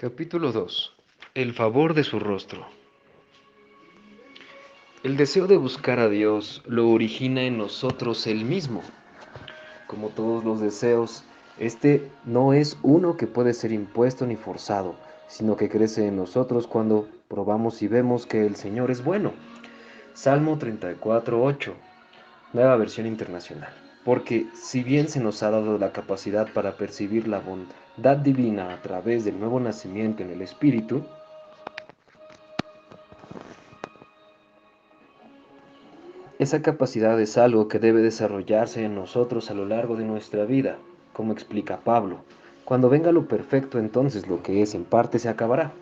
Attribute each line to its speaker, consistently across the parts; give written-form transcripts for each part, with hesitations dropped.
Speaker 1: Capítulo 2. El favor de su rostro. El deseo de buscar a Dios lo origina en nosotros Él mismo. Como todos los deseos, este no es uno que puede ser impuesto ni forzado, sino que crece en nosotros cuando probamos y vemos que el Señor es bueno. Salmo 34:8, nueva versión internacional. Porque si bien se nos ha dado la capacidad para percibir la bondad divina a través del nuevo nacimiento en el Espíritu, esa capacidad es algo que debe desarrollarse en nosotros a lo largo de nuestra vida, como explica Pablo. Cuando venga lo perfecto, entonces lo que es en parte se acabará.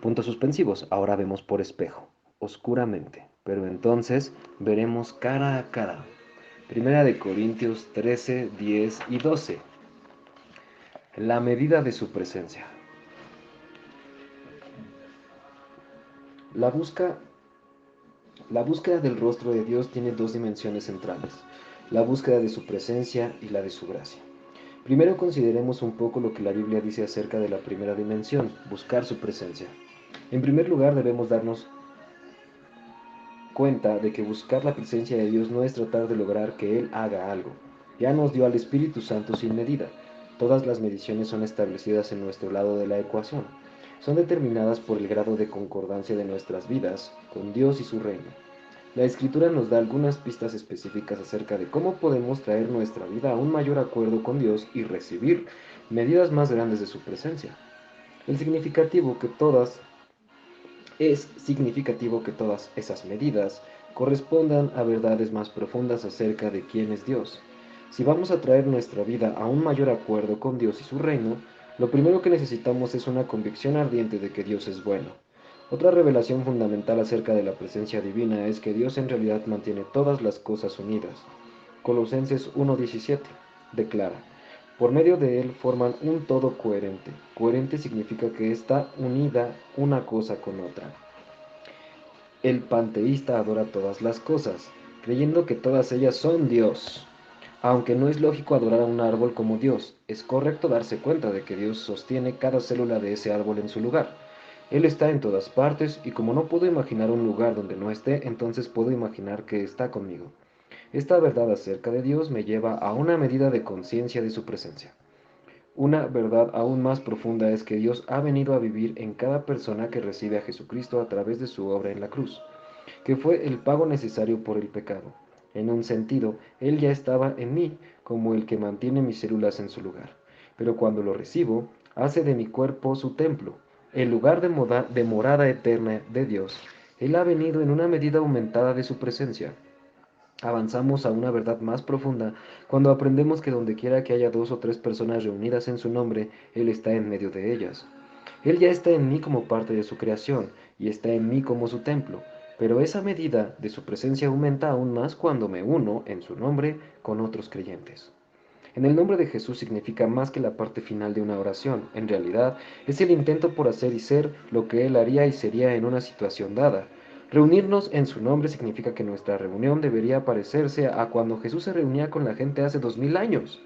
Speaker 1: Puntos suspensivos. Ahora vemos por espejo, oscuramente, pero entonces veremos cara a cara. Primera de Corintios 13, 10 y 12. La medida de su presencia. La busca La búsqueda del rostro de Dios tiene dos dimensiones centrales, la búsqueda de su presencia y la de su gracia. Primero consideremos un poco lo que la Biblia dice acerca de la primera dimensión, buscar su presencia. En primer lugar, debemos darnos cuenta de que buscar la presencia de Dios no es tratar de lograr que Él haga algo. Ya nos dio al Espíritu Santo sin medida. Todas las mediciones son establecidas en nuestro lado de la ecuación. Son determinadas por el grado de concordancia de nuestras vidas con Dios y su reino. La Escritura nos da algunas pistas específicas acerca de cómo podemos traer nuestra vida a un mayor acuerdo con Dios y recibir medidas más grandes de su presencia. El significativo que todas Es significativo que todas esas medidas correspondan a verdades más profundas acerca de quién es Dios. Si vamos a traer nuestra vida a un mayor acuerdo con Dios y su reino, lo primero que necesitamos es una convicción ardiente de que Dios es bueno. Otra revelación fundamental acerca de la presencia divina es que Dios en realidad mantiene todas las cosas unidas. Colosenses 1:17 declara: por medio de él forman un todo coherente. Coherente significa que está unida una cosa con otra. El panteísta adora todas las cosas, creyendo que todas ellas son Dios. Aunque no es lógico adorar a un árbol como Dios, es correcto darse cuenta de que Dios sostiene cada célula de ese árbol en su lugar. Él está en todas partes y como no puedo imaginar un lugar donde no esté, entonces puedo imaginar que está conmigo. Esta verdad acerca de Dios me lleva a una medida de conciencia de su presencia. Una verdad aún más profunda es que Dios ha venido a vivir en cada persona que recibe a Jesucristo a través de su obra en la cruz, que fue el pago necesario por el pecado. En un sentido, Él ya estaba en mí como el que mantiene mis células en su lugar. Pero cuando lo recibo, hace de mi cuerpo su templo, el lugar de morada eterna de Dios. Él ha venido en una medida aumentada de su presencia. Avanzamos a una verdad más profunda cuando aprendemos que donde quiera que haya dos o tres personas reunidas en su nombre, Él está en medio de ellas. Él ya está en mí como parte de su creación y está en mí como su templo, pero esa medida de su presencia aumenta aún más cuando me uno en su nombre con otros creyentes. En el nombre de Jesús significa más que la parte final de una oración. En realidad, es el intento por hacer y ser lo que Él haría y sería en una situación dada. Reunirnos en su nombre significa que nuestra reunión debería parecerse a cuando Jesús se reunía con la gente hace 2000 años.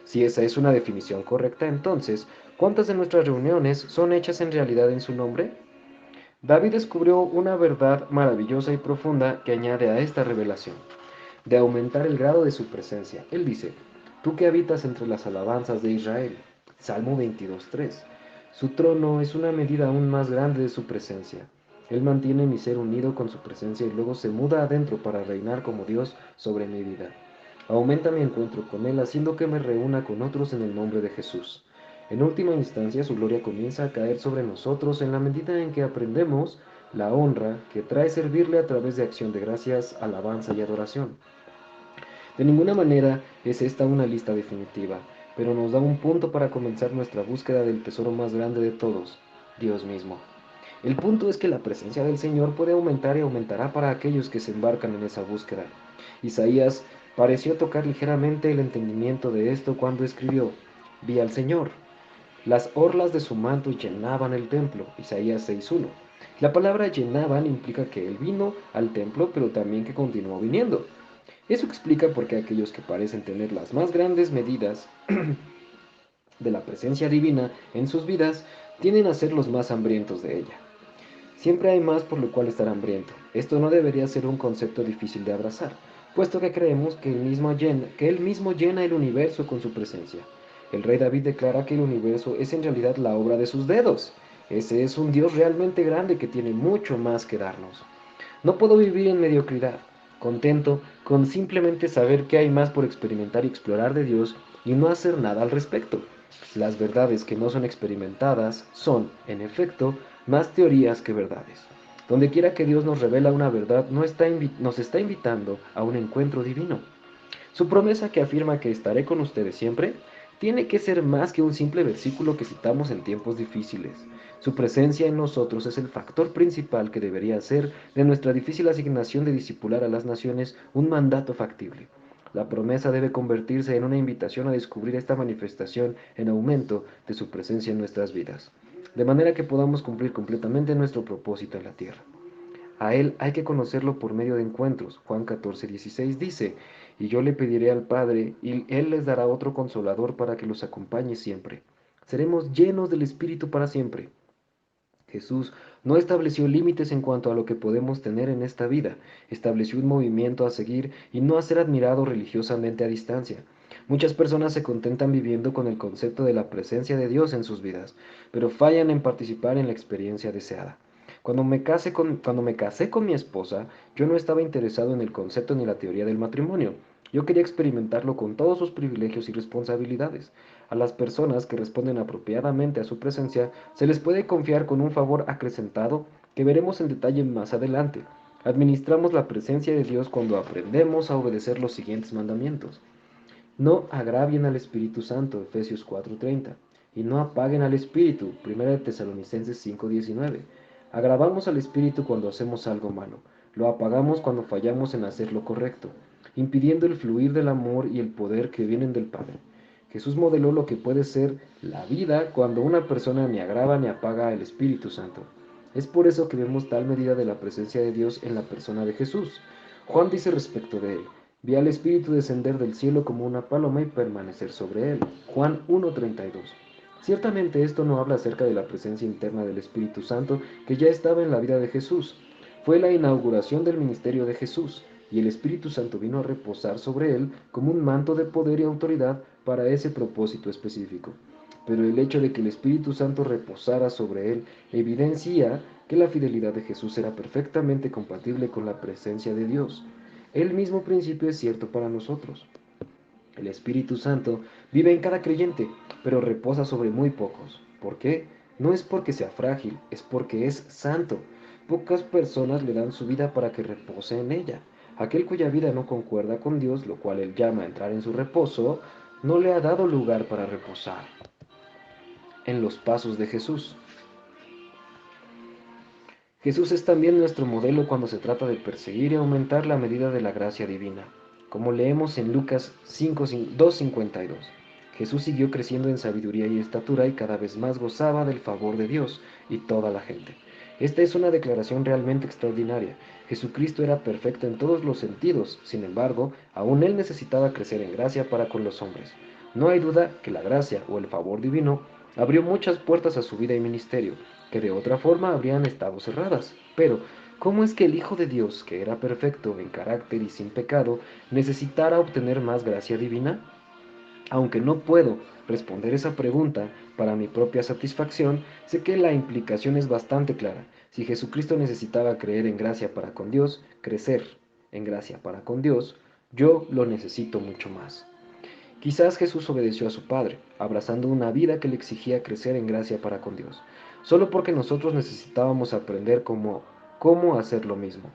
Speaker 1: Si esa es una definición correcta, entonces, ¿cuántas de nuestras reuniones son hechas en realidad en su nombre? David descubrió una verdad maravillosa y profunda que añade a esta revelación, de aumentar el grado de su presencia. Él dice: tú que habitas entre las alabanzas de Israel. Salmo 22:3. Su trono es una medida aún más grande de su presencia. Él mantiene mi ser unido con su presencia y luego se muda adentro para reinar como Dios sobre mi vida. Aumenta mi encuentro con Él haciendo que me reúna con otros en el nombre de Jesús. En última instancia, su gloria comienza a caer sobre nosotros en la medida en que aprendemos la honra que trae servirle a través de acción de gracias, alabanza y adoración. De ninguna manera es esta una lista definitiva, pero nos da un punto para comenzar nuestra búsqueda del tesoro más grande de todos, Dios mismo. El punto es que la presencia del Señor puede aumentar y aumentará para aquellos que se embarcan en esa búsqueda. Isaías pareció tocar ligeramente el entendimiento de esto cuando escribió: vi al Señor. Las orlas de su manto llenaban el templo. Isaías 6:1. La palabra llenaban implica que Él vino al templo, pero también que continuó viniendo. Eso explica por qué aquellos que parecen tener las más grandes medidas de la presencia divina en sus vidas tienden a ser los más hambrientos de ella. Siempre hay más por lo cual estar hambriento. Esto no debería ser un concepto difícil de abrazar, puesto que creemos que él mismo llena el universo con su presencia. El rey David declara que el universo es en realidad la obra de sus dedos. Ese es un Dios realmente grande que tiene mucho más que darnos. No puedo vivir en mediocridad, contento con simplemente saber que hay más por experimentar y explorar de Dios y no hacer nada al respecto. Las verdades que no son experimentadas son, en efecto, más teorías que verdades. Donde quiera que Dios nos revela una verdad, nos está invitando a un encuentro divino. Su promesa que afirma que estaré con ustedes siempre tiene que ser más que un simple versículo que citamos en tiempos difíciles. Su presencia en nosotros es el factor principal que debería hacer de nuestra difícil asignación de discipular a las naciones un mandato factible. La promesa debe convertirse en una invitación a descubrir esta manifestación en aumento de su presencia en nuestras vidas, de manera que podamos cumplir completamente nuestro propósito en la tierra. A Él hay que conocerlo por medio de encuentros. Juan 14:16 dice, y yo le pediré al Padre, y Él les dará otro consolador para que los acompañe siempre. Seremos llenos del Espíritu para siempre. Jesús no estableció límites en cuanto a lo que podemos tener en esta vida, estableció un movimiento a seguir y no a ser admirado religiosamente a distancia. Muchas personas se contentan viviendo con el concepto de la presencia de Dios en sus vidas, pero fallan en participar en la experiencia deseada. Cuando me casé con mi esposa, yo no estaba interesado en el concepto ni la teoría del matrimonio. Yo quería experimentarlo con todos sus privilegios y responsabilidades. A las personas que responden apropiadamente a su presencia se les puede confiar con un favor acrecentado que veremos en detalle más adelante. Administramos la presencia de Dios cuando aprendemos a obedecer los siguientes mandamientos. No agravien al Espíritu Santo, Efesios 4:30, y no apaguen al Espíritu, 1 Tesalonicenses 5:19. Agravamos al Espíritu cuando hacemos algo malo, lo apagamos cuando fallamos en hacer lo correcto, impidiendo el fluir del amor y el poder que vienen del Padre. Jesús modeló lo que puede ser la vida cuando una persona ni agrava ni apaga al Espíritu Santo. Es por eso que vemos tal medida de la presencia de Dios en la persona de Jesús. Juan dice respecto de él, vi al Espíritu descender del cielo como una paloma y permanecer sobre él. Juan 1:32. Ciertamente esto no habla acerca de la presencia interna del Espíritu Santo que ya estaba en la vida de Jesús. Fue la inauguración del ministerio de Jesús, y el Espíritu Santo vino a reposar sobre él como un manto de poder y autoridad para ese propósito específico. Pero el hecho de que el Espíritu Santo reposara sobre él evidencia que la fidelidad de Jesús era perfectamente compatible con la presencia de Dios. El mismo principio es cierto para nosotros. El Espíritu Santo vive en cada creyente, pero reposa sobre muy pocos. ¿Por qué? No es porque sea frágil, es porque es santo. Pocas personas le dan su vida para que repose en ella. Aquel cuya vida no concuerda con Dios, lo cual él llama a entrar en su reposo, no le ha dado lugar para reposar en los pasos de Jesús. Jesús es también nuestro modelo cuando se trata de perseguir y aumentar la medida de la gracia divina, como leemos en Lucas 2:52. Jesús siguió creciendo en sabiduría y estatura y cada vez más gozaba del favor de Dios y toda la gente. Esta es una declaración realmente extraordinaria. Jesucristo era perfecto en todos los sentidos, sin embargo, aún él necesitaba crecer en gracia para con los hombres. No hay duda que la gracia o el favor divino abrió muchas puertas a su vida y ministerio, que de otra forma habrían estado cerradas. Pero, ¿cómo es que el Hijo de Dios, que era perfecto en carácter y sin pecado, necesitara obtener más gracia divina? Aunque no puedo responder esa pregunta para mi propia satisfacción, sé que la implicación es bastante clara. Si Jesucristo necesitaba creer en gracia para con Dios, crecer en gracia para con Dios, yo lo necesito mucho más. Quizás Jesús obedeció a su Padre, abrazando una vida que le exigía crecer en gracia para con Dios, solo porque nosotros necesitábamos aprender cómo hacer lo mismo.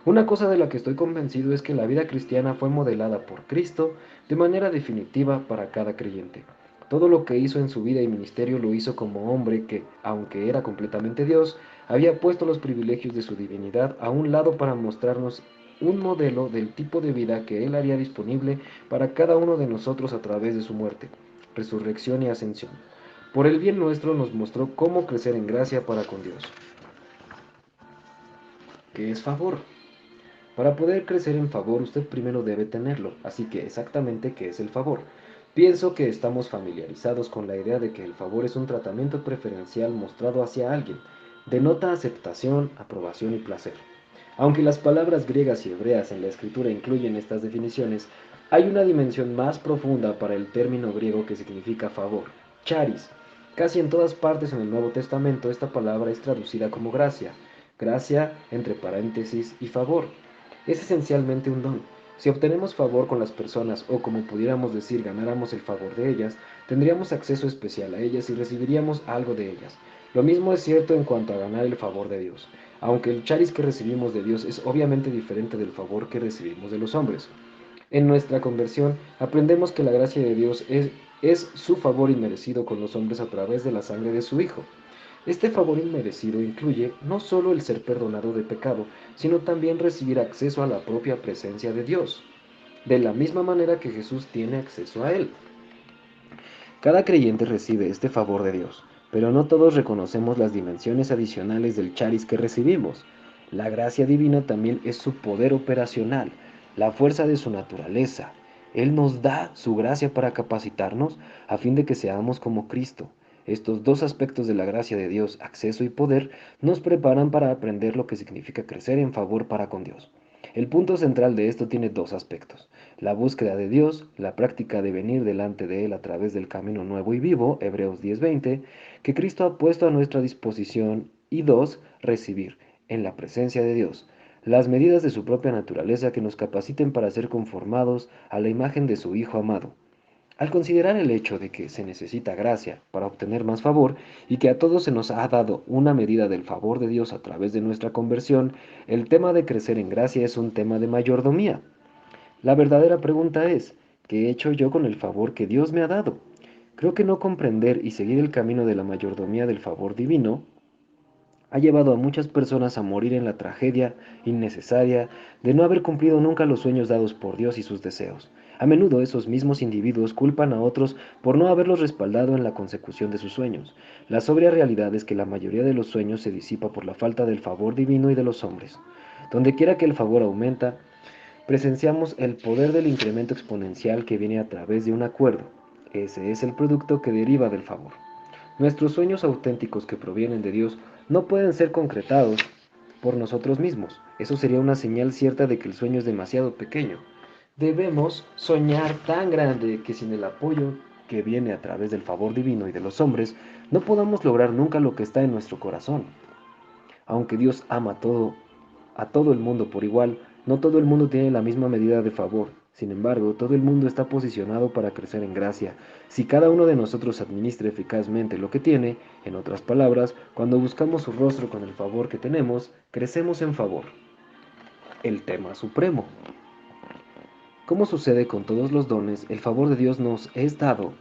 Speaker 1: Una cosa de la que estoy convencido es que la vida cristiana fue modelada por Cristo de manera definitiva para cada creyente. Todo lo que hizo en su vida y ministerio lo hizo como hombre que, aunque era completamente Dios, había puesto los privilegios de su divinidad a un lado para mostrarnos un modelo del tipo de vida que Él haría disponible para cada uno de nosotros a través de su muerte, resurrección y ascensión. Por el bien nuestro nos mostró cómo crecer en gracia para con Dios. ¿Qué es favor? Para poder crecer en favor usted primero debe tenerlo, así que exactamente qué es el favor. Pienso que estamos familiarizados con la idea de que el favor es un tratamiento preferencial mostrado hacia alguien. Denota aceptación, aprobación y placer. Aunque las palabras griegas y hebreas en la escritura incluyen estas definiciones, hay una dimensión más profunda para el término griego que significa favor, charis. Casi en todas partes en el Nuevo Testamento esta palabra es traducida como gracia, gracia entre paréntesis y favor. Es esencialmente un don. Si obtenemos favor con las personas o como pudiéramos decir ganáramos el favor de ellas, tendríamos acceso especial a ellas y recibiríamos algo de ellas. Lo mismo es cierto en cuanto a ganar el favor de Dios, aunque el charis que recibimos de Dios es obviamente diferente del favor que recibimos de los hombres. En nuestra conversión aprendemos que la gracia de Dios es su favor inmerecido con los hombres a través de la sangre de su Hijo. Este favor inmerecido incluye no solo el ser perdonado de pecado, sino también recibir acceso a la propia presencia de Dios, de la misma manera que Jesús tiene acceso a Él. Cada creyente recibe este favor de Dios, pero no todos reconocemos las dimensiones adicionales del charis que recibimos. La gracia divina también es su poder operacional, la fuerza de su naturaleza. Él nos da su gracia para capacitarnos a fin de que seamos como Cristo. Estos dos aspectos de la gracia de Dios, acceso y poder, nos preparan para aprender lo que significa crecer en favor para con Dios. El punto central de esto tiene dos aspectos: la búsqueda de Dios, la práctica de venir delante de Él a través del camino nuevo y vivo, Hebreos 10:20, que Cristo ha puesto a nuestra disposición, y dos, recibir, en la presencia de Dios, las medidas de su propia naturaleza que nos capaciten para ser conformados a la imagen de su Hijo amado. Al considerar el hecho de que se necesita gracia para obtener más favor y que a todos se nos ha dado una medida del favor de Dios a través de nuestra conversión, el tema de crecer en gracia es un tema de mayordomía. La verdadera pregunta es, ¿qué he hecho yo con el favor que Dios me ha dado? Creo que no comprender y seguir el camino de la mayordomía del favor divino ha llevado a muchas personas a morir en la tragedia innecesaria de no haber cumplido nunca los sueños dados por Dios y sus deseos. A menudo esos mismos individuos culpan a otros por no haberlos respaldado en la consecución de sus sueños. La sobria realidad es que la mayoría de los sueños se disipa por la falta del favor divino y de los hombres. Donde quiera que el favor aumenta, presenciamos el poder del incremento exponencial que viene a través de un acuerdo. Ese es el producto que deriva del favor. Nuestros sueños auténticos que provienen de Dios no pueden ser concretados por nosotros mismos. Eso sería una señal cierta de que el sueño es demasiado pequeño. Debemos soñar tan grande que sin el apoyo que viene a través del favor divino y de los hombres, no podamos lograr nunca lo que está en nuestro corazón. Aunque Dios ama a todo el mundo por igual, no todo el mundo tiene la misma medida de favor. Sin embargo, todo el mundo está posicionado para crecer en gracia. Si cada uno de nosotros administra eficazmente lo que tiene, en otras palabras, cuando buscamos su rostro con el favor que tenemos, crecemos en favor. El tema supremo. Como sucede con todos los dones, el favor de Dios nos es dado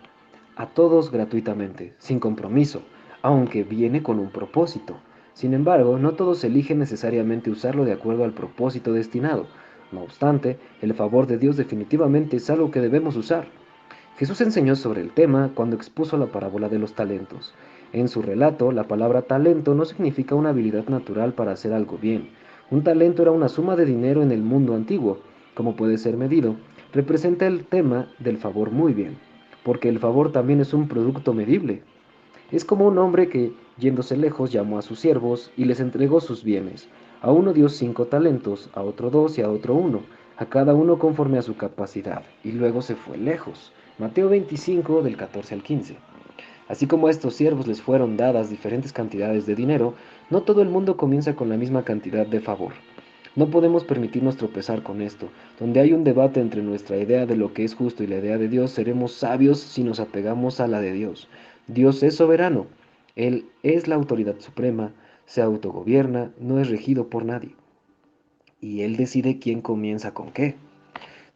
Speaker 1: a todos gratuitamente, sin compromiso, aunque viene con un propósito. Sin embargo, no todos eligen necesariamente usarlo de acuerdo al propósito destinado. No obstante, el favor de Dios definitivamente es algo que debemos usar. Jesús enseñó sobre el tema cuando expuso la parábola de los talentos. En su relato, la palabra talento no significa una habilidad natural para hacer algo bien. Un talento era una suma de dinero en el mundo antiguo. Como puede ser medido, representa el tema del favor muy bien, porque el favor también es un producto medible. Es como un hombre que, yéndose lejos, llamó a sus siervos y les entregó sus bienes. A uno dio 5 talentos, a otro 2 y a otro 1, a cada uno conforme a su capacidad, y luego se fue lejos. Mateo 25, del 14 al 15. Así como a estos siervos les fueron dadas diferentes cantidades de dinero, no todo el mundo comienza con la misma cantidad de favor. No podemos permitirnos tropezar con esto. Donde hay un debate entre nuestra idea de lo que es justo y la idea de Dios, seremos sabios si nos apegamos a la de Dios. Dios es soberano. Él es la autoridad suprema, se autogobierna, no es regido por nadie. Y Él decide quién comienza con qué.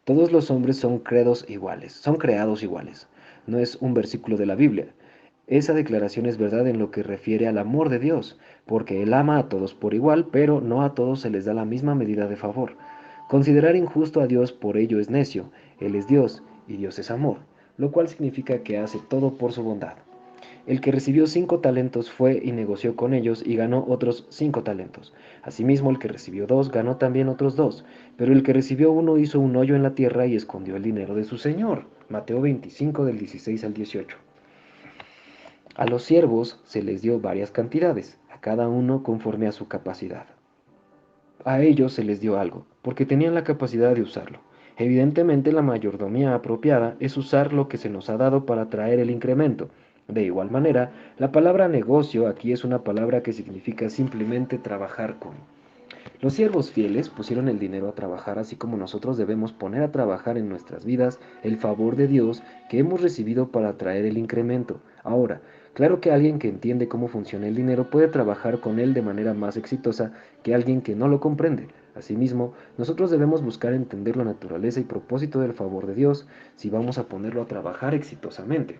Speaker 1: Todos los hombres son creados iguales, son creados iguales. No es un versículo de la Biblia. Esa declaración es verdad en lo que refiere al amor de Dios, porque Él ama a todos por igual, pero no a todos se les da la misma medida de favor. Considerar injusto a Dios por ello es necio. Él es Dios y Dios es amor, lo cual significa que hace todo por su bondad. El que recibió 5 talentos fue y negoció con ellos y ganó otros 5 talentos. Asimismo, el que recibió 2 ganó también otros 2. Pero el que recibió 1 hizo un hoyo en la tierra y escondió el dinero de su señor. Mateo 25 del 16 al 18. A los siervos se les dio varias cantidades, a cada uno conforme a su capacidad. A ellos se les dio algo, porque tenían la capacidad de usarlo. Evidentemente, la mayordomía apropiada es usar lo que se nos ha dado para traer el incremento. De igual manera, la palabra negocio aquí es una palabra que significa simplemente trabajar con. Los siervos fieles pusieron el dinero a trabajar, así como nosotros debemos poner a trabajar en nuestras vidas el favor de Dios que hemos recibido para traer el incremento. Ahora, claro que alguien que entiende cómo funciona el dinero puede trabajar con él de manera más exitosa que alguien que no lo comprende. Asimismo, nosotros debemos buscar entender la naturaleza y propósito del favor de Dios si vamos a ponerlo a trabajar exitosamente.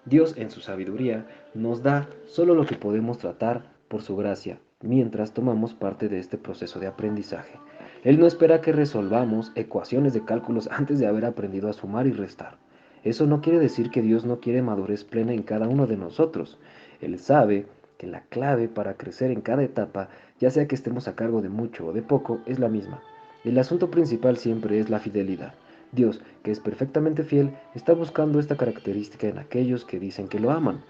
Speaker 1: Dios, en su sabiduría, nos da solo lo que podemos tratar por su gracia, mientras tomamos parte de este proceso de aprendizaje. Él no espera que resolvamos ecuaciones de cálculos antes de haber aprendido a sumar y restar. Eso no quiere decir que Dios no quiere madurez plena en cada uno de nosotros. Él sabe que la clave para crecer en cada etapa, ya sea que estemos a cargo de mucho o de poco, es la misma. El asunto principal siempre es la fidelidad. Dios, que es perfectamente fiel, está buscando esta característica en aquellos que dicen que lo aman.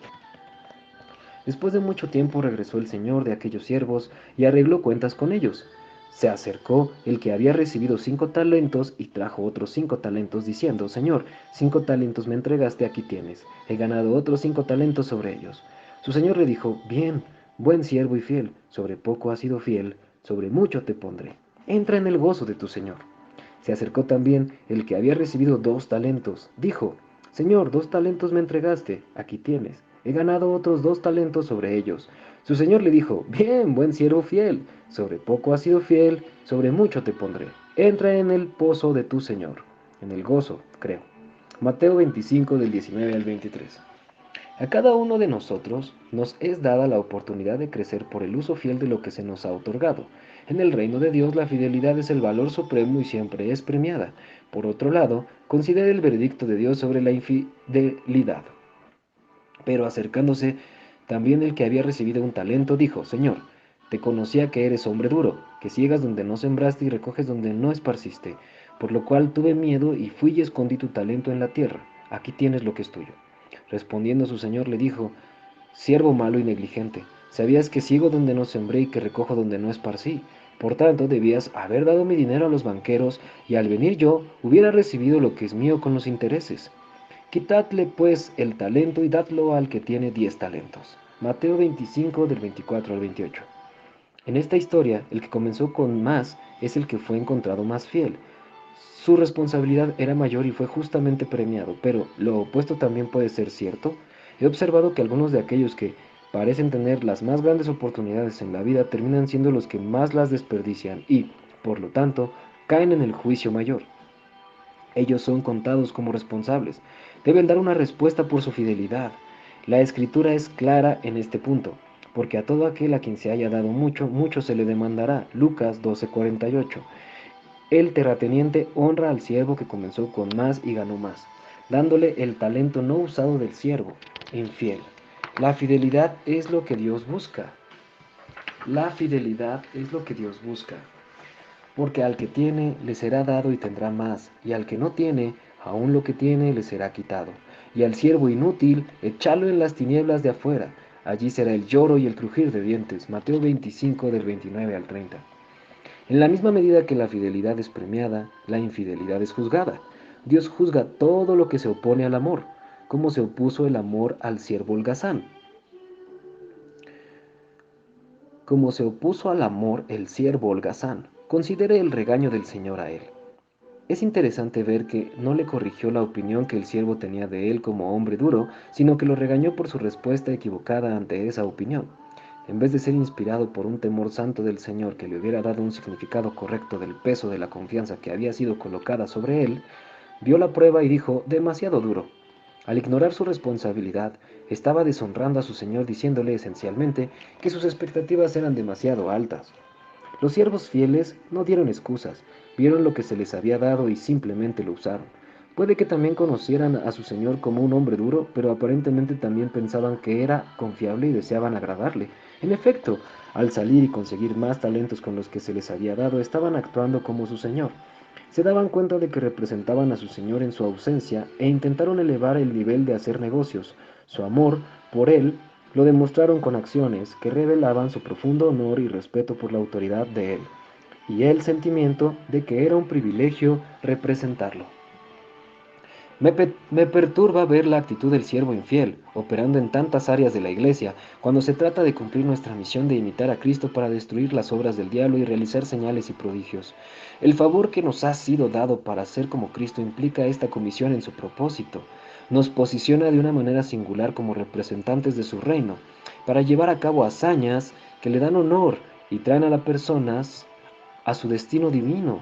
Speaker 1: Después de mucho tiempo regresó el señor de aquellos siervos y arregló cuentas con ellos. Se acercó el que había recibido 5 talentos y trajo otros 5 talentos, diciendo, Señor, 5 talentos me entregaste, aquí tienes. He ganado otros 5 talentos sobre ellos. Su señor le dijo, bien, buen siervo y fiel, sobre poco has sido fiel, sobre mucho te pondré. Entra en el gozo de tu señor. Se acercó también el que había recibido 2 talentos. Dijo, Señor, 2 talentos me entregaste, aquí tienes. He ganado otros 2 talentos sobre ellos. Su señor le dijo, bien, buen siervo fiel, sobre poco has sido fiel, sobre mucho te pondré. Entra en el pozo de tu señor, en el gozo, creo. Mateo 25 del 19 al 23. A cada uno de nosotros nos es dada la oportunidad de crecer por el uso fiel de lo que se nos ha otorgado. En el reino de Dios la fidelidad es el valor supremo y siempre es premiada. Por otro lado, considere el veredicto de Dios sobre la infidelidad. Pero acercándose también el que había recibido 1 talento, dijo, Señor, te conocía que eres hombre duro, que ciegas donde no sembraste y recoges donde no esparciste, por lo cual tuve miedo y fui y escondí tu talento en la tierra. Aquí tienes lo que es tuyo. Respondiendo su señor le dijo, siervo malo y negligente, sabías que ciego donde no sembré y que recojo donde no esparcí. Por tanto, debías haber dado mi dinero a los banqueros, y al venir yo hubiera recibido lo que es mío con los intereses. Quitadle pues el talento y dadlo al que tiene 10 talentos. Mateo 25 del 24 al 28. En esta historia, el que comenzó con más es el que fue encontrado más fiel. Su responsabilidad era mayor y fue justamente premiado, pero lo opuesto también puede ser cierto. He observado que algunos de aquellos que parecen tener las más grandes oportunidades en la vida terminan siendo los que más las desperdician y, por lo tanto, caen en el juicio mayor. Ellos son contados como responsables. Deben dar una respuesta por su fidelidad. La escritura es clara en este punto, porque a todo aquel a quien se haya dado mucho, mucho se le demandará. Lucas 12:48. El terrateniente honra al siervo que comenzó con más y ganó más, dándole el talento no usado del siervo, infiel. La fidelidad es lo que Dios busca. La fidelidad es lo que Dios busca. Porque al que tiene le será dado y tendrá más, y al que no tiene, aún lo que tiene le será quitado. Y al siervo inútil, echalo en las tinieblas de afuera. Allí será el lloro y el crujir de dientes. Mateo 25 del 29 al 30. En la misma medida que la fidelidad es premiada, la infidelidad es juzgada. Dios juzga todo lo que se opone al amor, como se opuso el amor al siervo holgazán. Como se opuso al amor el siervo holgazán, considere el regaño del Señor a él. Es interesante ver que no le corrigió la opinión que el siervo tenía de él como hombre duro, sino que lo regañó por su respuesta equivocada ante esa opinión. En vez de ser inspirado por un temor santo del Señor que le hubiera dado un significado correcto del peso de la confianza que había sido colocada sobre él, vio la prueba y dijo, demasiado duro. Al ignorar su responsabilidad, estaba deshonrando a su Señor diciéndole esencialmente que sus expectativas eran demasiado altas. Los siervos fieles no dieron excusas, vieron lo que se les había dado y simplemente lo usaron. Puede que también conocieran a su señor como un hombre duro, pero aparentemente también pensaban que era confiable y deseaban agradarle. En efecto, al salir y conseguir más talentos con los que se les había dado, estaban actuando como su señor. Se daban cuenta de que representaban a su señor en su ausencia e intentaron elevar el nivel de hacer negocios. Su amor por él lo demostraron con acciones que revelaban su profundo honor y respeto por la autoridad de él, y el sentimiento de que era un privilegio representarlo. Me perturba ver la actitud del siervo infiel, operando en tantas áreas de la iglesia, cuando se trata de cumplir nuestra misión de imitar a Cristo para destruir las obras del diablo y realizar señales y prodigios. El favor que nos ha sido dado para ser como Cristo implica esta comisión en su propósito. Nos posiciona de una manera singular como representantes de su reino, para llevar a cabo hazañas que le dan honor y traen a las personas a su destino divino.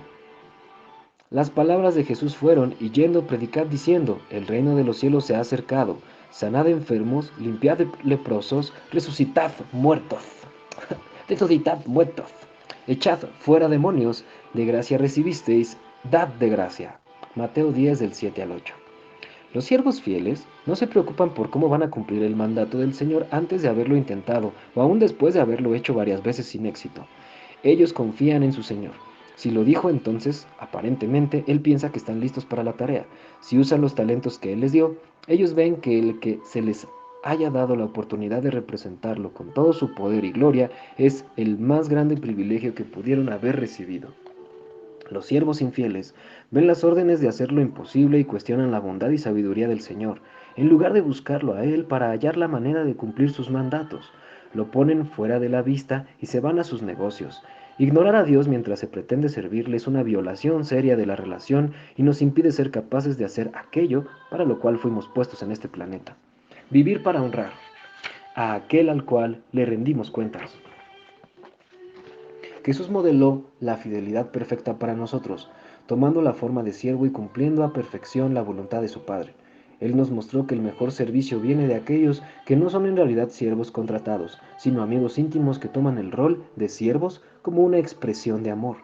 Speaker 1: Las palabras de Jesús fueron, y yendo predicad diciendo, el reino de los cielos se ha acercado, sanad enfermos, limpiad leprosos, resucitad muertos, resucitad muertos, echad fuera demonios, de gracia recibisteis, dad de gracia. Mateo 10 del 7 al 8. Los siervos fieles no se preocupan por cómo van a cumplir el mandato del Señor antes de haberlo intentado o aún después de haberlo hecho varias veces sin éxito. Ellos confían en su Señor. Si lo dijo entonces, aparentemente, Él piensa que están listos para la tarea. Si usan los talentos que Él les dio, ellos ven que el que se les haya dado la oportunidad de representarlo con todo su poder y gloria es el más grande privilegio que pudieron haber recibido. Los siervos infieles ven las órdenes de hacer lo imposible y cuestionan la bondad y sabiduría del Señor, en lugar de buscarlo a Él para hallar la manera de cumplir sus mandatos. Lo ponen fuera de la vista y se van a sus negocios. Ignorar a Dios mientras se pretende servirle es una violación seria de la relación y nos impide ser capaces de hacer aquello para lo cual fuimos puestos en este planeta. Vivir para honrar a aquel al cual le rendimos cuentas. Jesús modeló la fidelidad perfecta para nosotros, tomando la forma de siervo y cumpliendo a perfección la voluntad de su Padre. Él nos mostró que el mejor servicio viene de aquellos que no son en realidad siervos contratados, sino amigos íntimos que toman el rol de siervos como una expresión de amor.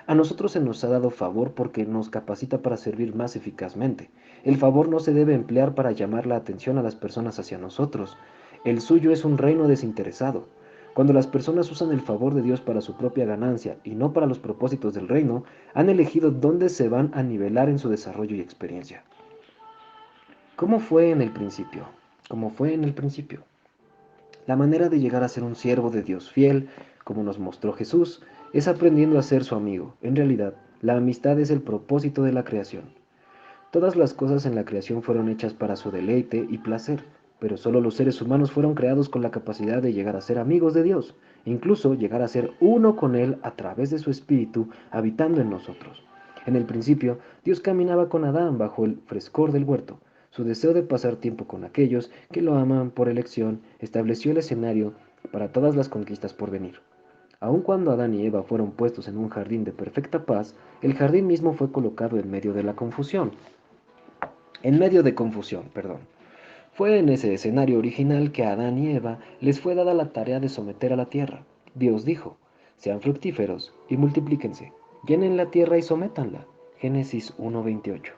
Speaker 1: A nosotros se nos ha dado favor porque nos capacita para servir más eficazmente. El favor no se debe emplear para llamar la atención a las personas hacia nosotros. El suyo es un reino desinteresado. Cuando las personas usan el favor de Dios para su propia ganancia y no para los propósitos del reino, han elegido dónde se van a nivelar en su desarrollo y experiencia. ¿Cómo fue en el principio? Como fue en el principio. La manera de llegar a ser un siervo de Dios fiel, como nos mostró Jesús, es aprendiendo a ser su amigo. En realidad, la amistad es el propósito de la creación. Todas las cosas en la creación fueron hechas para su deleite y placer, pero solo los seres humanos fueron creados con la capacidad de llegar a ser amigos de Dios, incluso llegar a ser uno con Él a través de su Espíritu habitando en nosotros. En el principio, Dios caminaba con Adán bajo el frescor del huerto. Su deseo de pasar tiempo con aquellos que lo aman por elección estableció el escenario para todas las conquistas por venir. Aun cuando Adán y Eva fueron puestos en un jardín de perfecta paz, el jardín mismo fue colocado en medio de la confusión. Perdón. Fue en ese escenario original que a Adán y Eva les fue dada la tarea de someter a la tierra. Dios dijo, sean fructíferos y multiplíquense, llenen la tierra y sométanla. Génesis 1:28.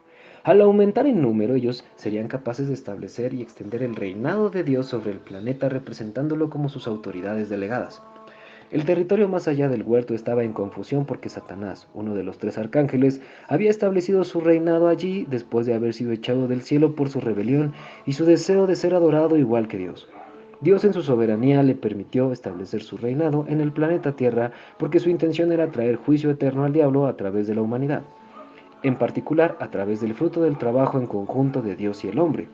Speaker 1: Al aumentar en número, ellos serían capaces de establecer y extender el reinado de Dios sobre el planeta representándolo como sus autoridades delegadas. El territorio más allá del huerto estaba en confusión porque Satanás, uno de los tres arcángeles, había establecido su reinado allí después de haber sido echado del cielo por su rebelión y su deseo de ser adorado igual que Dios. Dios en su soberanía le permitió establecer su reinado en el planeta Tierra porque su intención era traer juicio eterno al diablo a través de la humanidad, en particular a través del fruto del trabajo en conjunto de Dios y el hombre.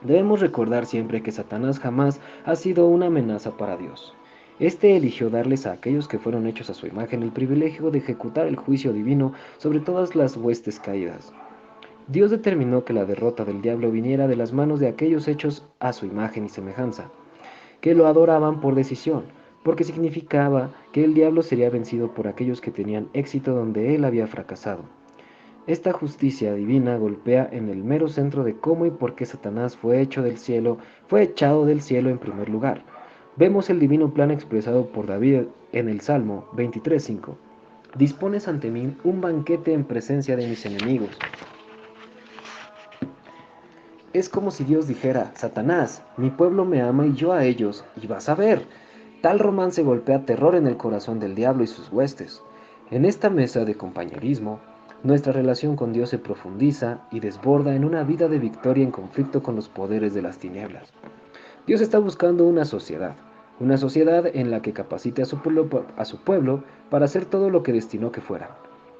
Speaker 1: Debemos recordar siempre que Satanás jamás ha sido una amenaza para Dios. Este eligió darles a aquellos que fueron hechos a su imagen el privilegio de ejecutar el juicio divino sobre todas las huestes caídas. Dios determinó que la derrota del diablo viniera de las manos de aquellos hechos a su imagen y semejanza, que lo adoraban por decisión, porque significaba que el diablo sería vencido por aquellos que tenían éxito donde él había fracasado. Esta justicia divina golpea en el mero centro de cómo y por qué Satanás fue echado del cielo en primer lugar. Vemos el divino plan expresado por David en el Salmo 23:5. Dispones ante mí un banquete en presencia de mis enemigos. Es como si Dios dijera: Satanás, mi pueblo me ama y yo a ellos, y vas a ver. Tal romance golpea terror en el corazón del diablo y sus huestes. En esta mesa de compañerismo, nuestra relación con Dios se profundiza y desborda en una vida de victoria en conflicto con los poderes de las tinieblas. Dios está buscando una sociedad en la que capacite a su pueblo para hacer todo lo que destinó que fueran.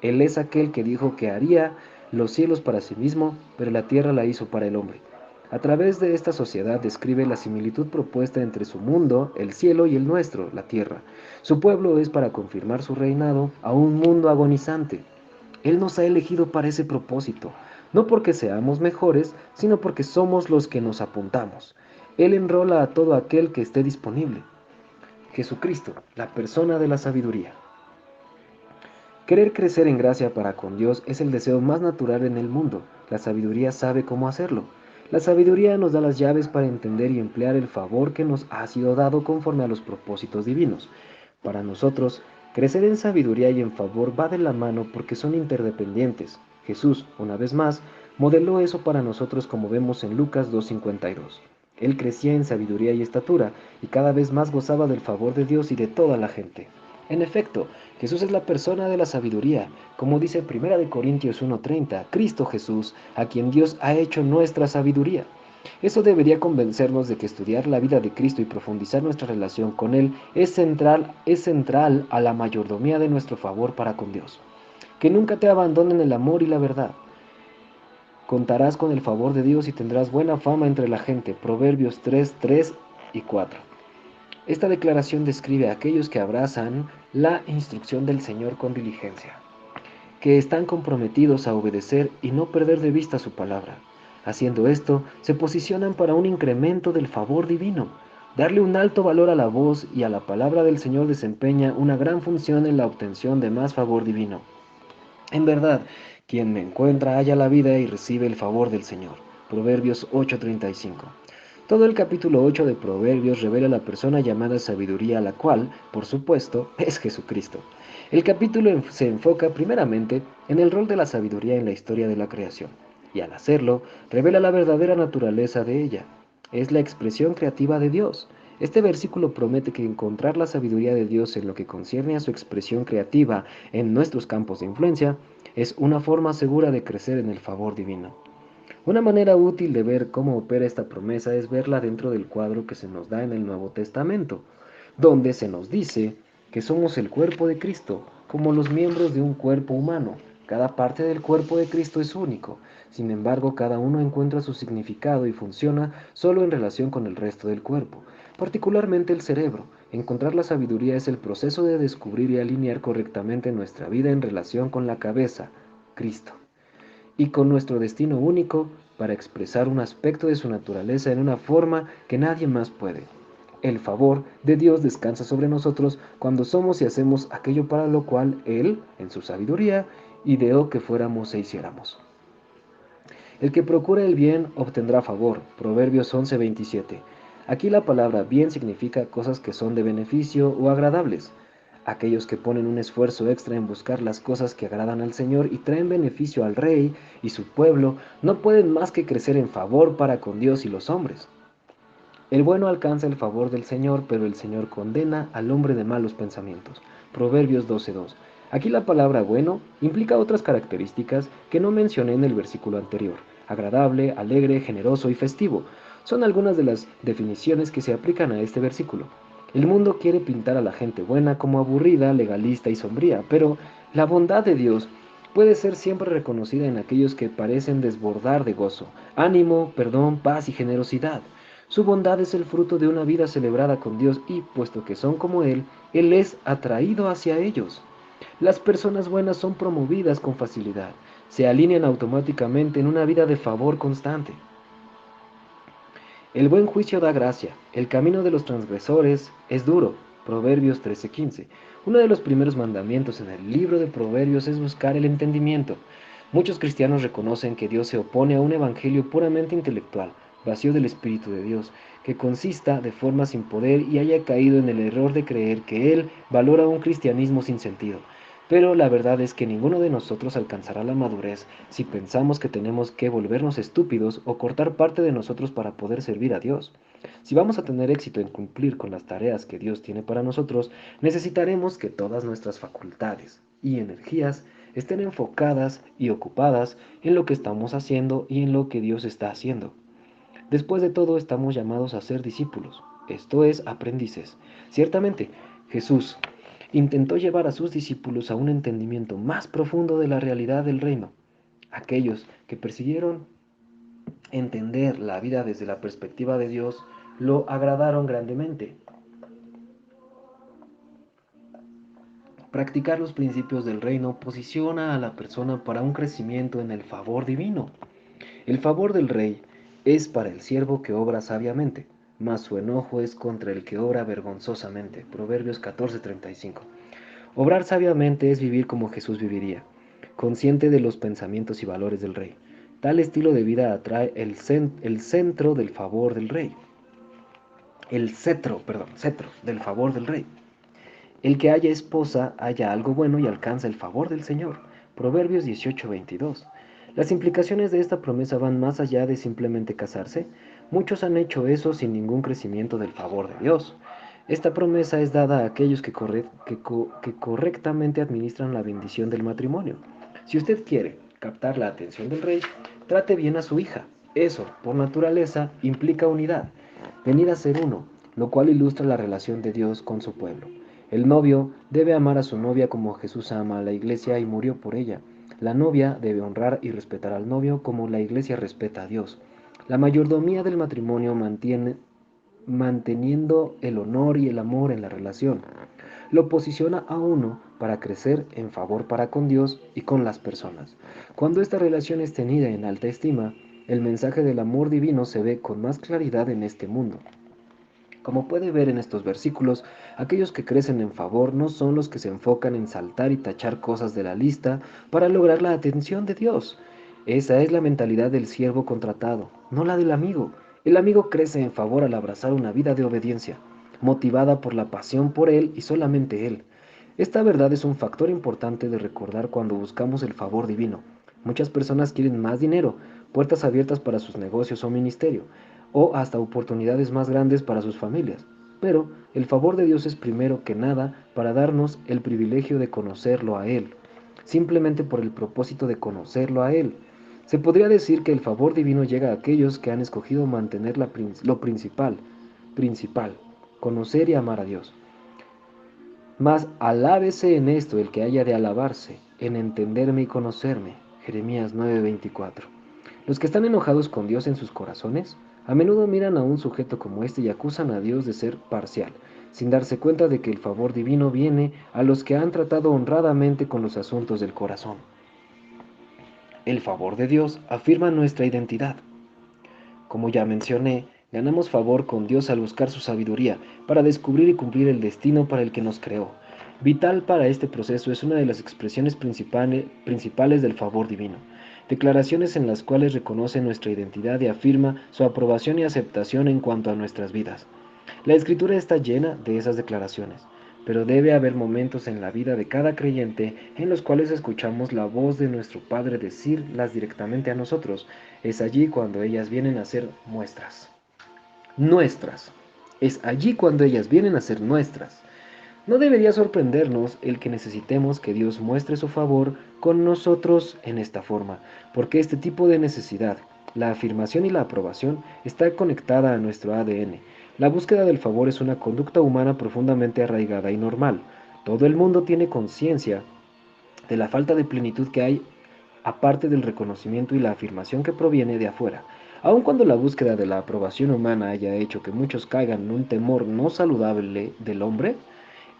Speaker 1: Él es aquel que dijo que haría los cielos para sí mismo, pero la tierra la hizo para el hombre. A través de esta sociedad describe la similitud propuesta entre su mundo, el cielo, y el nuestro, la tierra. Su pueblo es para confirmar su reinado a un mundo agonizante. Él nos ha elegido para ese propósito, no porque seamos mejores, sino porque somos los que nos apuntamos. Él enrola a todo aquel que esté disponible. Jesucristo, la persona de la sabiduría. Querer crecer en gracia para con Dios es el deseo más natural en el mundo. La sabiduría sabe cómo hacerlo. La sabiduría nos da las llaves para entender y emplear el favor que nos ha sido dado conforme a los propósitos divinos. Para nosotros, crecer en sabiduría y en favor va de la mano porque son interdependientes. Jesús, una vez más, modeló eso para nosotros como vemos en Lucas 2:52. Él crecía en sabiduría y estatura y cada vez más gozaba del favor de Dios y de toda la gente. En efecto, Jesús es la persona de la sabiduría, como dice 1 Corintios 1:30, Cristo Jesús, a quien Dios ha hecho nuestra sabiduría. Eso debería convencernos de que estudiar la vida de Cristo y profundizar nuestra relación con Él es central a la mayordomía de nuestro favor para con Dios. Que nunca te abandonen el amor y la verdad. Contarás con el favor de Dios y tendrás buena fama entre la gente. Proverbios 3:3 y 4. Esta declaración describe a aquellos que abrazan la instrucción del Señor con diligencia, que están comprometidos a obedecer y no perder de vista su palabra. Haciendo esto, se posicionan para un incremento del favor divino. Darle un alto valor a la voz y a la palabra del Señor desempeña una gran función en la obtención de más favor divino. En verdad, quien me encuentra halla la vida y recibe el favor del Señor. Proverbios 8:35. Todo el capítulo 8 de Proverbios revela la persona llamada sabiduría, la cual, por supuesto, es Jesucristo. El capítulo se enfoca primeramente en el rol de la sabiduría en la historia de la creación, y al hacerlo, revela la verdadera naturaleza de ella. Es la expresión creativa de Dios. Este versículo promete que encontrar la sabiduría de Dios en lo que concierne a su expresión creativa en nuestros campos de influencia es una forma segura de crecer en el favor divino. Una manera útil de ver cómo opera esta promesa es verla dentro del cuadro que se nos da en el Nuevo Testamento, donde se nos dice que somos el cuerpo de Cristo, como los miembros de un cuerpo humano. Cada parte del cuerpo de Cristo es único, sin embargo, cada uno encuentra su significado y funciona solo en relación con el resto del cuerpo, particularmente el cerebro. Encontrar la sabiduría es el proceso de descubrir y alinear correctamente nuestra vida en relación con la cabeza, Cristo, y con nuestro destino único para expresar un aspecto de su naturaleza en una forma que nadie más puede. El favor de Dios descansa sobre nosotros cuando somos y hacemos aquello para lo cual Él, en su sabiduría, ideó que fuéramos e hiciéramos. El que procura el bien obtendrá favor. Proverbios 11:27. Aquí la palabra bien significa cosas que son de beneficio o agradables. Aquellos que ponen un esfuerzo extra en buscar las cosas que agradan al Señor y traen beneficio al Rey y su pueblo, no pueden más que crecer en favor para con Dios y los hombres. El bueno alcanza el favor del Señor, pero el Señor condena al hombre de malos pensamientos. Proverbios 12:2. Aquí la palabra bueno implica otras características que no mencioné en el versículo anterior. Agradable, alegre, generoso y festivo. Son algunas de las definiciones que se aplican a este versículo. El mundo quiere pintar a la gente buena como aburrida, legalista y sombría, pero la bondad de Dios puede ser siempre reconocida en aquellos que parecen desbordar de gozo, ánimo, perdón, paz y generosidad. Su bondad es el fruto de una vida celebrada con Dios y, puesto que son como Él es atraído hacia ellos. Las personas buenas son promovidas con facilidad, se alinean automáticamente en una vida de favor constante. El buen juicio da gracia, el camino de los transgresores es duro. Proverbios 13:15. Uno de los primeros mandamientos en el libro de Proverbios es buscar el entendimiento. Muchos cristianos reconocen que Dios se opone a un evangelio puramente intelectual, vacío del Espíritu de Dios, que consista de forma sin poder y haya caído en el error de creer que Él valora un cristianismo sin sentido. Pero la verdad es que ninguno de nosotros alcanzará la madurez si pensamos que tenemos que volvernos estúpidos o cortar parte de nosotros para poder servir a Dios. Si vamos a tener éxito en cumplir con las tareas que Dios tiene para nosotros, necesitaremos que todas nuestras facultades y energías estén enfocadas y ocupadas en lo que estamos haciendo y en lo que Dios está haciendo. Después de todo, estamos llamados a ser discípulos, esto es, aprendices. Ciertamente, Jesús intentó llevar a sus discípulos a un entendimiento más profundo de la realidad del reino. Aquellos que persiguieron entender la vida desde la perspectiva de Dios lo agradaron grandemente. Practicar los principios del reino posiciona a la persona para un crecimiento en el favor divino. El favor del rey es para el siervo que obra sabiamente, mas su enojo es contra el que obra vergonzosamente. Proverbios 14:35. Obrar sabiamente es vivir como Jesús viviría, consciente de los pensamientos y valores del rey. Tal estilo de vida atrae el centro del favor del rey. Cetro del favor del rey. El que haya esposa halla algo bueno y alcanza el favor del Señor. Proverbios 18:22. Las implicaciones de esta promesa van más allá de simplemente casarse. Muchos han hecho eso sin ningún crecimiento del favor de Dios. Esta promesa es dada a aquellos que correctamente administran la bendición del matrimonio. Si usted quiere captar la atención del rey, trate bien a su hija. Eso, por naturaleza, implica unidad, venir a ser uno, lo cual ilustra la relación de Dios con su pueblo. El novio debe amar a su novia como Jesús ama a la iglesia y murió por ella. La novia debe honrar y respetar al novio como la iglesia respeta a Dios. La mayordomía del matrimonio manteniendo el honor y el amor en la relación. Lo posiciona a uno para crecer en favor para con Dios y con las personas. Cuando esta relación es tenida en alta estima, el mensaje del amor divino se ve con más claridad en este mundo. Como puede ver en estos versículos, aquellos que crecen en favor no son los que se enfocan en saltar y tachar cosas de la lista para lograr la atención de Dios. Esa es la mentalidad del siervo contratado, no la del amigo. El amigo crece en favor al abrazar una vida de obediencia, motivada por la pasión por Él y solamente Él. Esta verdad es un factor importante de recordar cuando buscamos el favor divino. Muchas personas quieren más dinero, puertas abiertas para sus negocios o ministerio, o hasta oportunidades más grandes para sus familias. Pero el favor de Dios es primero que nada para darnos el privilegio de conocerlo a Él, simplemente por el propósito de conocerlo a Él. Se podría decir que el favor divino llega a aquellos que han escogido mantener lo principal, conocer y amar a Dios. Mas alábese en esto el que haya de alabarse, en entenderme y conocerme. Jeremías 9:24. Los que están enojados con Dios en sus corazones, a menudo miran a un sujeto como este y acusan a Dios de ser parcial, sin darse cuenta de que el favor divino viene a los que han tratado honradamente con los asuntos del corazón. El favor de Dios afirma nuestra identidad. Como ya mencioné, ganamos favor con Dios al buscar su sabiduría para descubrir y cumplir el destino para el que nos creó. Vital para este proceso es una de las expresiones principales del favor divino. Declaraciones en las cuales reconoce nuestra identidad y afirma su aprobación y aceptación en cuanto a nuestras vidas. La Escritura está llena de esas declaraciones, pero debe haber momentos en la vida de cada creyente en los cuales escuchamos la voz de nuestro Padre decirlas directamente a nosotros. Es allí cuando ellas vienen a ser nuestras. Es allí cuando ellas vienen a ser nuestras. No debería sorprendernos el que necesitemos que Dios muestre su favor con nosotros en esta forma, porque este tipo de necesidad, la afirmación y la aprobación, está conectada a nuestro ADN. La búsqueda del favor es una conducta humana profundamente arraigada y normal. Todo el mundo tiene conciencia de la falta de plenitud que hay aparte del reconocimiento y la afirmación que proviene de afuera. Aun cuando la búsqueda de la aprobación humana haya hecho que muchos caigan en un temor no saludable del hombre,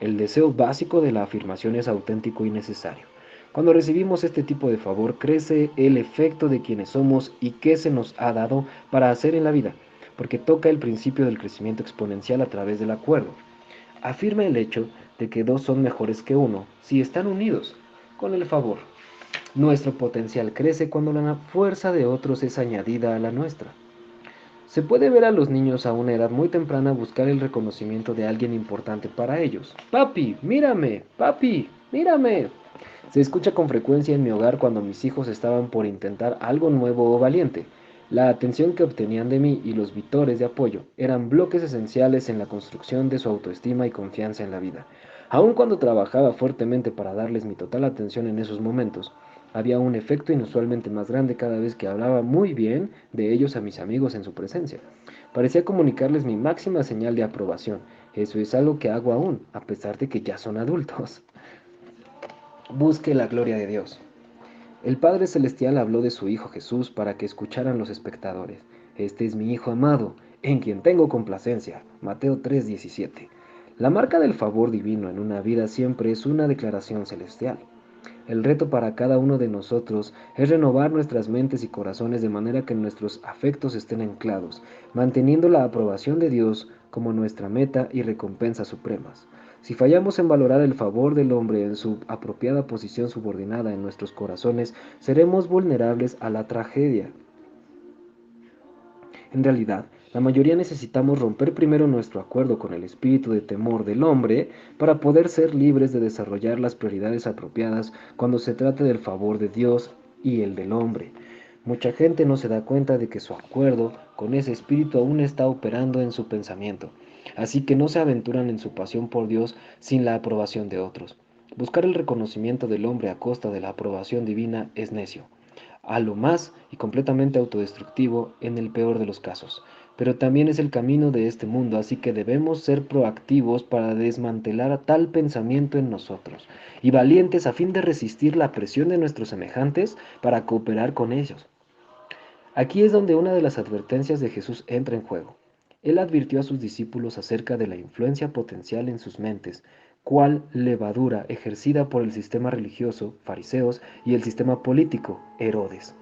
Speaker 1: el deseo básico de la afirmación es auténtico y necesario. Cuando recibimos este tipo de favor, crece el efecto de quienes somos y qué se nos ha dado para hacer en la vida, porque toca el principio del crecimiento exponencial a través del acuerdo. Afirma el hecho de que dos son mejores que uno si están unidos con el favor. Nuestro potencial crece cuando la fuerza de otros es añadida a la nuestra. Se puede ver a los niños a una edad muy temprana buscar el reconocimiento de alguien importante para ellos. Papi, mírame, papi, mírame. Se escucha con frecuencia en mi hogar cuando mis hijos estaban por intentar algo nuevo o valiente. La atención que obtenían de mí y los vitores de apoyo eran bloques esenciales en la construcción de su autoestima y confianza en la vida. Aun cuando trabajaba fuertemente para darles mi total atención en esos momentos, había un efecto inusualmente más grande cada vez que hablaba muy bien de ellos a mis amigos en su presencia. Parecía comunicarles mi máxima señal de aprobación. Eso es algo que hago aún, a pesar de que ya son adultos. Busque la gloria de Dios. El Padre Celestial habló de su Hijo Jesús para que escucharan los espectadores. Este es mi Hijo amado, en quien tengo complacencia. Mateo 3:17. La marca del favor divino en una vida siempre es una declaración celestial. El reto para cada uno de nosotros es renovar nuestras mentes y corazones de manera que nuestros afectos estén anclados, manteniendo la aprobación de Dios como nuestra meta y recompensa supremas. Si fallamos en valorar el favor del hombre en su apropiada posición subordinada en nuestros corazones, seremos vulnerables a la tragedia. En realidad, la mayoría necesitamos romper primero nuestro acuerdo con el espíritu de temor del hombre para poder ser libres de desarrollar las prioridades apropiadas cuando se trate del favor de Dios y el del hombre. Mucha gente no se da cuenta de que su acuerdo con ese espíritu aún está operando en su pensamiento, así que no se aventuran en su pasión por Dios sin la aprobación de otros. Buscar el reconocimiento del hombre a costa de la aprobación divina es necio, a lo más y completamente autodestructivo en el peor de los casos. Pero también es el camino de este mundo, así que debemos ser proactivos para desmantelar tal pensamiento en nosotros y valientes a fin de resistir la presión de nuestros semejantes para cooperar con ellos. Aquí es donde una de las advertencias de Jesús entra en juego. Él advirtió a sus discípulos acerca de la influencia potencial en sus mentes, cual levadura ejercida por el sistema religioso, fariseos, y el sistema político, Herodes.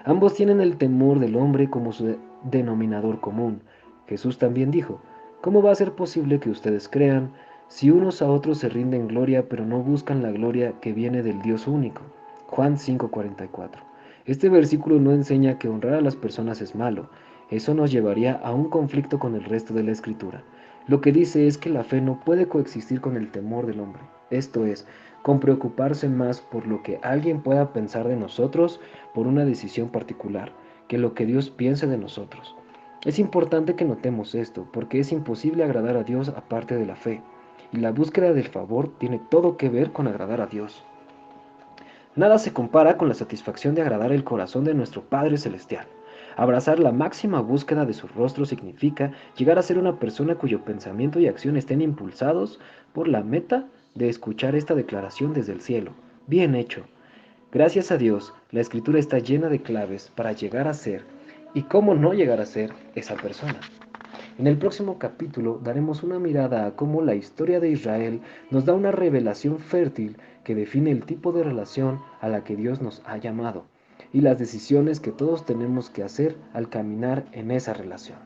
Speaker 1: Ambos tienen el temor del hombre como su denominador común. Jesús también dijo, ¿cómo va a ser posible que ustedes crean si unos a otros se rinden gloria pero no buscan la gloria que viene del Dios único? Juan 5:44. Este versículo no enseña que honrar a las personas es malo. Eso nos llevaría a un conflicto con el resto de la escritura. Lo que dice es que la fe no puede coexistir con el temor del hombre. Esto es, con preocuparse más por lo que alguien pueda pensar de nosotros por una decisión particular, que lo que Dios piense de nosotros. Es importante que notemos esto, porque es imposible agradar a Dios aparte de la fe, y la búsqueda del favor tiene todo que ver con agradar a Dios. Nada se compara con la satisfacción de agradar el corazón de nuestro Padre Celestial. Abrazar la máxima búsqueda de su rostro significa llegar a ser una persona cuyo pensamiento y acción estén impulsados por la meta de escuchar esta declaración desde el cielo. Bien hecho. Gracias a Dios, la escritura está llena de claves para llegar a ser y cómo no llegar a ser esa persona. En el próximo capítulo daremos una mirada a cómo la historia de Israel nos da una revelación fértil que define el tipo de relación a la que Dios nos ha llamado y las decisiones que todos tenemos que hacer al caminar en esa relación.